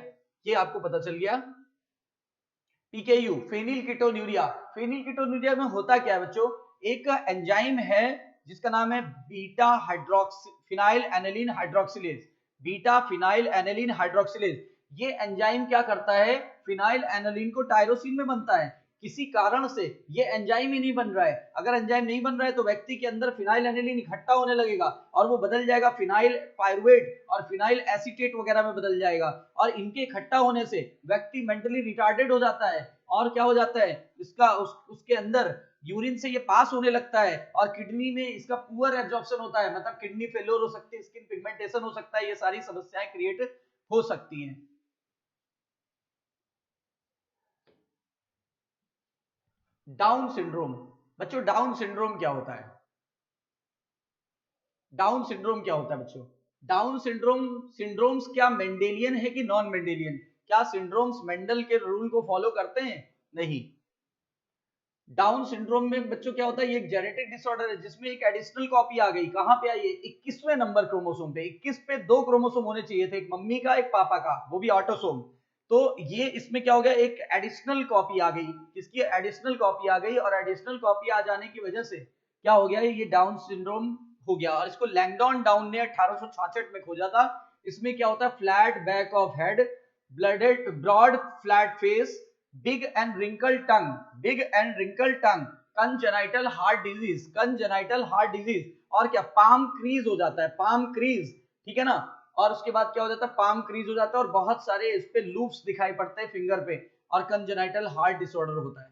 ये आपको पता चल गया। पीकेयू फेनिलकीटोन्यूरिया। फेनिलकीटोन्यूरिया में होता क्या है बच्चों, एक एंजाइम है जिसका नाम है beta hydroxy phenyl aniline hydroxylase, beta phenyl aniline hydroxylase. ये एंजाइम क्या करता है, फिनाइल एनिलीन को टायरोसिन में बनता है। किसी कारण से ये एंजाइम ही नहीं बन रहा है। अगर एंजाइम नहीं बन रहा है तो व्यक्ति के अंदर फिनाइल एनिलीन इकट्ठा होने लगेगा और वो बदल जाएगा फिनाइल पायरुवेट और फिनाइल एसीटेट वगैरह में बदल जाएगा। और इनके इकट्ठा होने से व्यक्ति मेंटली रिटार्डेड हो जाता है और क्या हो जाता है, इसका उसके अंदर यूरिन से ये पास होने लगता है और किडनी में इसका पुअर एब्जॉर्प्शन होता है, मतलब किडनी फेलियर हो सकती है, स्किन पिगमेंटेशन हो सकता है, ये सारी समस्याएं क्रिएट हो सकती हैं। Down syndrome. बच्चों डाउन सिंड्रोम क्या होता है? डाउन सिंड्रोम क्या होता है बच्चों? डाउन सिंड्रोम, सिंड्रोम्स क्या मेंडेलियन है कि नॉन मेंडेलियन? क्या सिंड्रोम्स मेंडल के रूल को फॉलो करते हैं? नहीं। डाउन सिंड्रोम में बच्चों क्या होता है, ये एक जेनेटिक डिसऑर्डर है जिसमें एक एडिशनल कॉपी आ गई। कहां पे आई है? 21वें नंबर क्रोमोसोम पे। 21 पे 2 क्रोमोसोम होने चाहिए थे, एक मम्मी का एक पापा का, वो भी ऑटोसोम। तो ये इसमें क्या हो गया, एक एडिशनल कॉपी आ गई। किसकी एडिशनल कॉपी आ गई? और एडिशनल कॉपी आ जाने की वजह से क्या हो गया, ये डाउन सिंड्रोम हो गया। और इसको लैंगडॉन डाउन ने 1866 में खोजा था। इसमें क्या होता है, flat back of head, blooded broad flat face, big and wrinkle tongue, big and wrinkle tongue, congenital heart disease, congenital heart disease. और क्या, पाम क्रीज हो जाता है, पाम क्रीज। ठीक है ना। और उसके बाद क्या हो जाता है, पाम क्रीज हो जाता है और बहुत सारे इस पे लूप्स दिखाई पड़ते हैं फिंगर पे, और कंजेनाइटल हार्ट डिसऑर्डर होता है।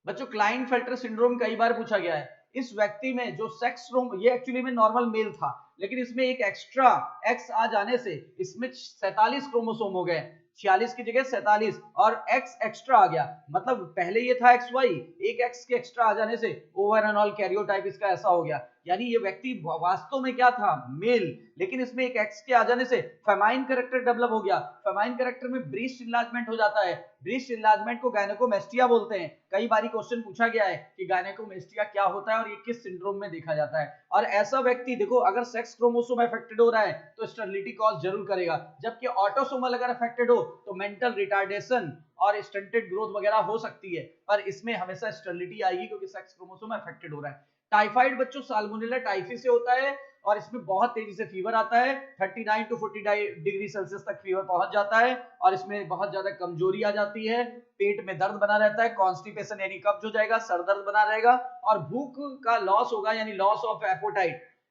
बच्चों क्लाइनफेल्टर सिंड्रोम कई बार पूछा गया है। इस व्यक्ति में जो सेक्स क्रोम, ये एक्चुअली में नॉर्मल मेल था, लेकिन इसमें एक एक्स्ट्रा एक्स आ जाने से इसमें 47 क्रोमोसोम हो गए, 46 की जगह 47, और एक्स एक्स्ट्रा आ गया। मतलब पहले ये था एक्स वाई, एक एक्स के एक्स्ट्रा आ जाने से ओवर एंड ऑल कैरियोटाइप इसका ऐसा हो गया। यानी ये व्यक्ति वास्तव में क्या था, मेल, लेकिन इसमें एक एक्स के आ जाने से फेमाइन कैरेक्टर डेवलप हो गया। फेमाइन कैरेक्टर में ब्रीस्ट इनलार्जमेंट हो जाता है। ब्रीस्ट इनलार्जमेंट को गायनेकोमेस्टिया बोलते हैं। कई बार क्वेश्चन पूछा गया है कि गायनेकोमेस्टिया क्या होता है और ये किस सिंड्रोम में देखा जाता है। और ऐसा व्यक्ति देखो, अगर सेक्स क्रोमोसोम अफेक्टेड हो रहा है तो स्टेरिलिटी कॉज जरूर करेगा, जबकि ऑटोसोमल अगर अफेक्टेड हो तो मेंटल रिटार्डेशन और स्टंटेड ग्रोथ वगैरह हो सकती है, पर इसमें हमेशा स्टेरिलिटी आएगी क्योंकि सेक्स क्रोमोसोम अफेक्टेड हो रहा है। टाइफाइड बच्चों साल्मोनेला टाइफी से होता है और इसमें बहुत तेजी से फीवर आता है, 39 टू 40 डिग्री सेल्सियस तक फीवर पहुंच जाता है और इसमें बहुत ज्यादा कमजोरी आ जाती है, पेट में दर्द बना रहता है, कॉन्स्टिपेशन यानी कब्ज हो जाएगा, सर दर्द बना रहेगा और भूख का लॉस होगा यानी लॉस ऑफ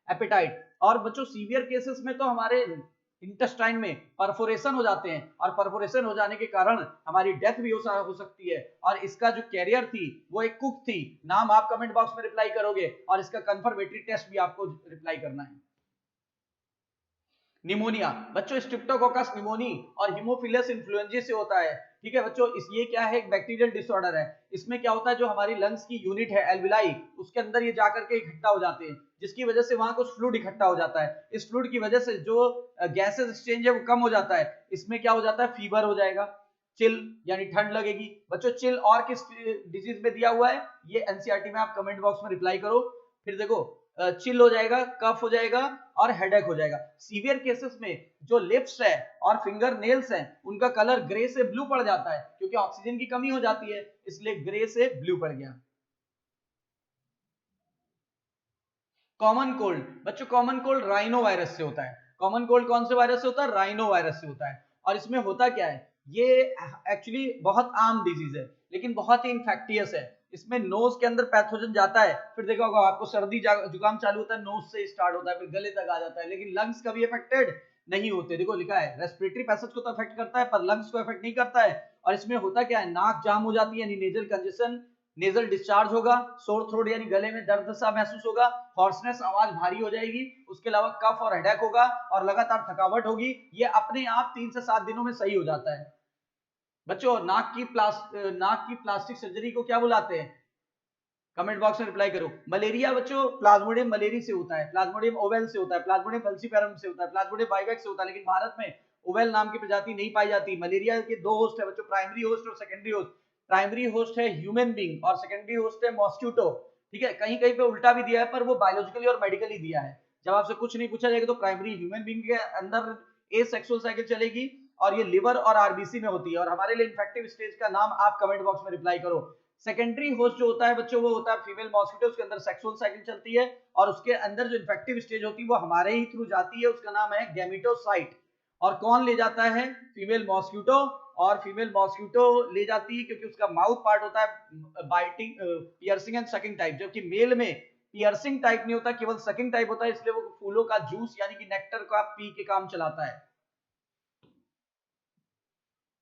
एपेटाइट। और बच्चों सीवियर केसेस में तो हमारे इंटेस्टाइन में परफोरेशन हो जाते हैं और परफोरेशन हो जाने के कारण हमारी डेथ भी हो सकती है। और इसका जो कैरियर थी वो एक कुक थी, नाम आप कमेंट बॉक्स में रिप्लाई करोगे और इसका कंफर्मेटरी टेस्ट भी आपको रिप्लाई करना है। निमोनिया बच्चों स्ट्रिप्टोकोकस निमोनी और हीमोफिलस इन्फ्लुएंजा से होता है। ठीक है बच्चों, इस ये क्या है, एक बैक्टीरियल डिसऑर्डर है। इसमें क्या होता है, जो हमारी लंग्स की यूनिट है एल्विलाई, उसके अंदर ये जाकर के इकट्ठा हो जाते हैं, जिसकी वजह से वहां कुछ फ्लूइड इकट्ठा हो जाता है। इस फ्लूइड की वजह से जो गैसेस एक्सचेंज है वो कम हो जाता है। इसमें क्या हो जाता है, फीवर हो जाएगा, चिल यानी ठंड लगेगी। बच्चों चिल और किस डिजीज में दिया हुआ है, ये एनसीईआरटी में आप कमेंट बॉक्स में रिप्लाई करो। फिर देखो चिल हो जाएगा, कफ हो जाएगा और हेडेक हो जाएगा। सीवियर केसेस में जो लिप्स है और फिंगर नेल्स हैं उनका कलर ग्रे से ब्लू पड़ जाता है क्योंकि ऑक्सीजन की कमी हो जाती है, इसलिए ग्रे से ब्लू पड़ गया। कॉमन कोल्ड बच्चों, कॉमन कोल्ड राइनो वायरस से होता है। कॉमन कोल्ड कौन से वायरस से होता है? राइनो वायरस से होता है। और इसमें होता क्या है, ये एक्चुअली बहुत आम डिजीज है लेकिन बहुत ही इन्फेक्टियस है। इसमें नोज के अंदर पैथोजन जाता है, फिर देखा होगा आपको सर्दी जुकाम चालू होता है, नोज से स्टार्ट होता है, फिर गले तक आ जाता है, लेकिन लंग्स कभी अफेक्टेड नहीं होते। देखो लिखा है रेस्पिरेटरी पैसेज को तो अफेक्ट करता है पर लंग्स को अफेक्ट नहीं करता है। और इसमें होता क्या है, नाक जाम हो जाती है यानी नेजल कंजेशन, नेजल डिस्चार्ज होगा, सोर थ्रोट यानी गले में दर्द सा महसूस होगा, हॉर्सनेस आवाज भारी हो जाएगी, उसके अलावा कफ और हेडेक होगा और लगातार थकावट होगी। ये अपने आप 3 से 7 दिनों में सही हो जाता है। बच्चों नाक की प्लास्टिक सर्जरी को क्या बुलाते हैं? कमेंट बॉक्स में रिप्लाई करो। मलेरिया बच्चों प्लाज्मोडियम मलेरी से होता है, प्लाज्मोडियम ओवेल से होता है, प्लाज्मोडियम फैल्सीफेरम से होता है, प्लाज्मोडियम वाइवेक्स से होता है, लेकिन भारत में ओवेल नाम की प्रजाति नहीं पाई जाती। मलेरिया के 2 होस्ट है बच्चों, प्राइमरी होस्ट और सेकेंडरी होस्ट। प्राइमरी होस्ट है ह्यूमन बीइंग और सेकेंडरी होस्ट है मॉस्किटो। ठीक है, कहीं कहीं पे उल्टा भी दिया है पर वो बायोलॉजिकली और मेडिकली दिया है। जब आपसे कुछ नहीं पूछा जाएगा तो प्राइमरी ह्यूमन बीइंग के अंदर एसेक्सुअल साइकिल चलेगी और ये लिवर और आरबीसी में होती है। और हमारे लिए इन्फेक्टिव स्टेज का नाम आप कमेंट बॉक्स में रिप्लाई करो। सेकेंडरी होस्ट जो होता है बच्चों वो होता है फीमेल मॉस्किटो, उसके अंदर सेक्सुअल साइकिल चलती है और उसके अंदर जो इन्फेक्टिव स्टेज होती है वो हमारे ही थ्रू जाती है, उसका नाम है गैमेटोसाइट। और कौन ले जाता है? Female mosquito. और फीमेल मॉस्किटो ले जाती है क्योंकि उसका माउथ पार्ट होता है biting, piercing and sucking type, जबकि मेल में पियर्सिंग टाइप नहीं होता, केवल सकिंग टाइप होता है, इसलिए वो फूलों का जूस यानी कि नेक्टर का पी के काम चलाता है।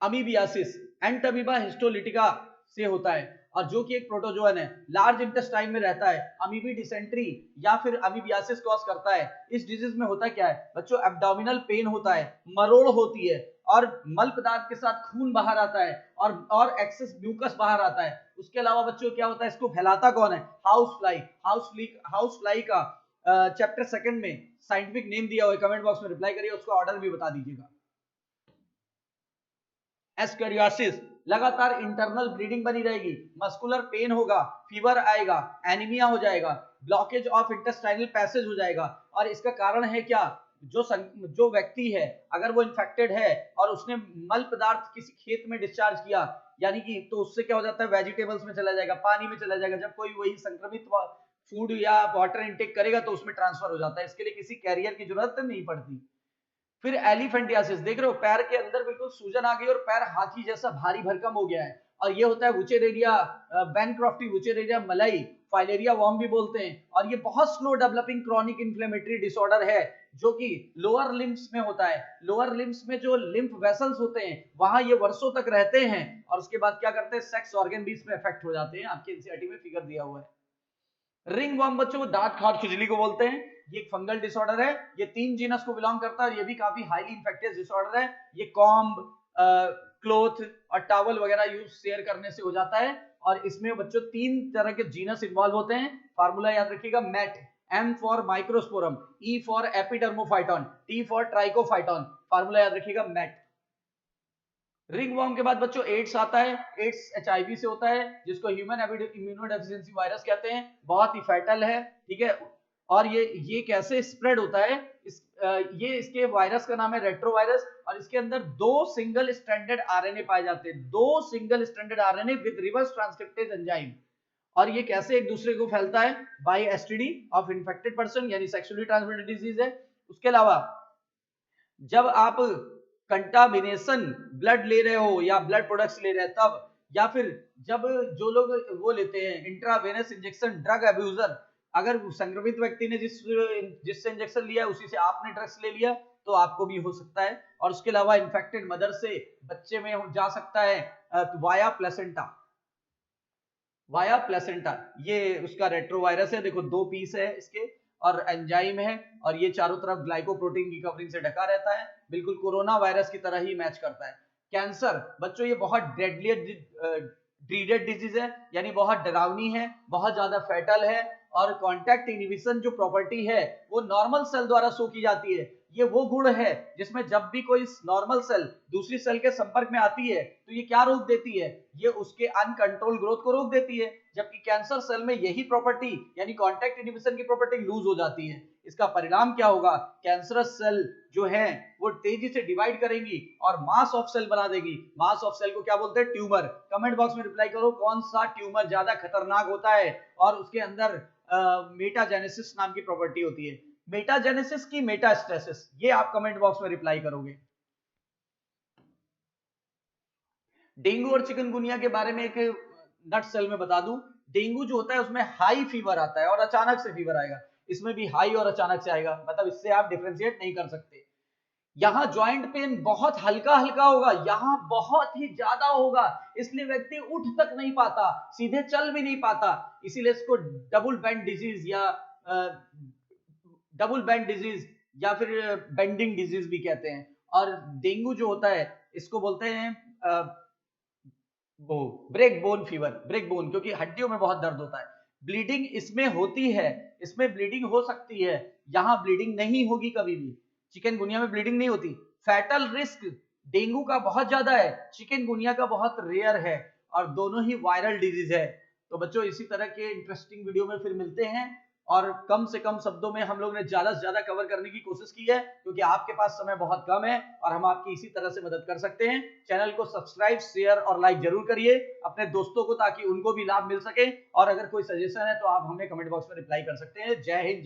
अमीबियासिस एंटमीबा हिस्टोलिटिका से होता है और जो कि एक प्रोटोजोअन है, लार्ज इंटेस्टाइन में रहता है, अमीबी डिसेंट्री या फिर अमीबियासिस कॉज करता है। इस डिजीज में होता क्या है बच्चों, एब्डोमिनल पेन होता है, मरोड़ होती है और मल पदार्थ के साथ खून बाहर आता है और एक्सेस म्यूकस बाहर आता है। उसके अलावा बच्चों क्या होता है, इसको फैलाता कौन है? House fly. हाउस फ्लाई का चैप्टर 2 में साइंटिफिक नेम दिया हुआ है, कमेंट बॉक्स में रिप्लाई करिए, उसका ऑर्डर भी बता दीजिएगा। एस्केरियोसिस, लगातार इंटरनल ब्लीडिंग बनी रहेगी, मस्कुलर पेन होगा, फीवर आएगा, एनीमिया हो जाएगा, ब्लॉकेज ऑफ इंटेस्टाइनल पैसेज हो जाएगा। और इसका कारण है क्या, जो व्यक्ति है अगर वो इन्फेक्टेड है और उसने मल पदार्थ किसी खेत में डिस्चार्ज किया यानी कि, तो उससे क्या हो जाता है, वेजिटेबल्स में चला जाएगा, पानी में चला जाएगा, जब कोई वही संक्रमित फूड या वाटर इनटेक करेगा तो उसमें ट्रांसफर हो जाता है। इसके लिए किसी कैरियर की जरूरत नहीं पड़ती। फिर एलिफेंटियासिस, देख रहे हो पैर के अंदर बिल्कुल सूजन आ गई और पैर हाथी जैसा भारी भरकम हो गया है, और ये होता है वुचेरेरिया बैनक्रॉफ्टी, वुचेरेरिया मलाई, फाइलेरिया वॉर्म भी बोलते हैं। और ये बहुत slow developing chronic inflammatory disorder है जो कि लोअर लिम्स में होता है। लोअर लिम्स में जो लिम्फ वेसल्स होते हैं वहां ये वर्षों तक रहते हैं और उसके बाद क्या करते हैं, सेक्स ऑर्गन भी इसमें अफेक्ट हो जाते हैं। आपके एनसीईआरटी में फिगर दिया हुआ है। रिंग वर्म बच्चों को दांत खाट खुजली को बोलते हैं, ये एक फंगल डिसऑर्डर है, ये 3 जीनस को बिलोंग करता है और ये भी काफी हाईली इंफेक्टियस डिसऑर्डर है। ये कॉम्ब, क्लोथ और टॉवल वगैरह यूज शेयर करने से हो जाता है। और इसमें बच्चों 3 तरह के जीनस इन्वॉल्व होते हैं, फार्मूला याद रखिएगा, MAT, M for microsporum, E for epidermophyton, T for trichophyton, formula याद रखिएगा मैट। रिंग वर्म के बाद बच्चों एड्स आता है। एड्स एचआईवी से होता है जिसको ह्यूमन इम्यूनोडेफिशिएंसी वायरस कहते हैं, बहुत ही फैटल है। ठीक है, और ये कैसे स्प्रेड होता है, ये इसके वायरस का नाम है रेट्रोवायरस और इसके अंदर 2 सिंगल स्ट्रैंडेड आरएनए पाए जाते हैं, 2 single stranded RNA with reverse transcriptase enzyme. और ये कैसे एक दूसरे को फैलता है, by STD of infected person यानी सेक्सुअली ट्रांसमिटेड डिजीज है। उसके अलावा जब आप कंटामिनेशन ब्लड ले रहे हो या ब्लड प्रोडक्ट्स ले रहे हैं तब, या फिर जब जो लोग वो लेते हैं इंट्रावेनस इंजेक्शन, ड्रग अब्यूजर, अगर संक्रमित व्यक्ति ने जिससे इंजेक्शन लिया है उसी से आपने ड्रग्स ले लिया तो आपको भी हो सकता है। और उसके अलावा इन्फेक्टेड मदर से बच्चे में जा सकता है वाया प्लेसेंटा। वाया प्लेसेंटा ये उसका रेट्रोवायरस है, देखो 2 पीस है इसके और एंजाइम है और ये चारों तरफ ग्लाइकोप्रोटीन की कवरिंग से ढका रहता है, बिल्कुल कोरोना वायरस की तरह ही मैच करता है। कैंसर बच्चों ये बहुत ड्रीडेड डिजीज है यानी बहुत डरावनी है, बहुत ज्यादा फैटल है और कॉन्टैक्ट इनहिबिशन जो प्रॉपर्टी है वो नॉर्मल सेल द्वारा शो की जाती है। ये वो गुण है जिसमें जब भी कोई नॉर्मल सेल दूसरी सेल के संपर्क में आती है तो ये क्या रोक देती है, ये उसके अनकंट्रोल ग्रोथ को रोक देती है। जबकि कैंसर सेल में यही प्रॉपर्टी यानी कॉन्टैक्ट इनहिबिशन की प्रॉपर्टी लूज हो जाती है। इसका परिणाम क्या होगा, कैंसरस सेल जो है वो तेजी से डिवाइड करेंगी और मास ऑफ सेल बना देगी। मास ऑफ सेल को क्या बोलते हैं, ट्यूमर। कमेंट बॉक्स में रिप्लाई करो कौन सा ट्यूमर ज्यादा खतरनाक होता है और उसके अंदर मेटाजेनेसिस नाम की प्रॉपर्टी होती है, मेटाजेनेसिस की मेटास्टेसिस, ये आप कमेंट बॉक्स में रिप्लाई करोगे। डेंगू और चिकनगुनिया के बारे में एक नट सेल में बता दूं, डेंगू जो होता है उसमें हाई फीवर आता है और अचानक से फीवर आएगा, इसमें भी हाई और अचानक से आएगा, मतलब इससे आप डिफरेंशिएट नहीं कर सकते। यहाँ ज्वाइंट पेन बहुत हल्का हल्का होगा, यहाँ बहुत ही ज्यादा होगा, इसलिए व्यक्ति उठ तक नहीं पाता, सीधे चल भी नहीं पाता, इसीलिए इसको डबल बैंड डिजीज या डबल बैंड डिजीज या फिर बेंडिंग डिजीज भी कहते हैं। और डेंगू जो होता है इसको बोलते हैं वो break bone fever, break bone, क्योंकि हड्डियों में बहुत दर्द होता है। ब्लीडिंग इसमें होती है, इसमें ब्लीडिंग हो सकती है, यहाँ ब्लीडिंग नहीं होगी कभी भी, चिकनगुनिया में ब्लीडिंग नहीं होती। फैटल रिस्क डेंगू का बहुत ज्यादा है, चिकनगुनिया का बहुत रेयर है, और दोनों ही वायरल डिजीज है। तो बच्चों इसी तरह के इंटरेस्टिंग वीडियो में फिर मिलते हैं, और कम से कम शब्दों में हम लोग ने ज्यादा से ज्यादा कवर करने की कोशिश की है, क्योंकि आपके पास समय बहुत कम है और हम आपकी इसी तरह से मदद कर सकते हैं। चैनल को सब्सक्राइब, शेयर और लाइक जरूर करिए अपने दोस्तों को, ताकि उनको भी लाभ मिल सके, और अगर कोई सजेशन है तो आप हमें कमेंट बॉक्स में रिप्लाई कर सकते हैं। जय हिंद, जय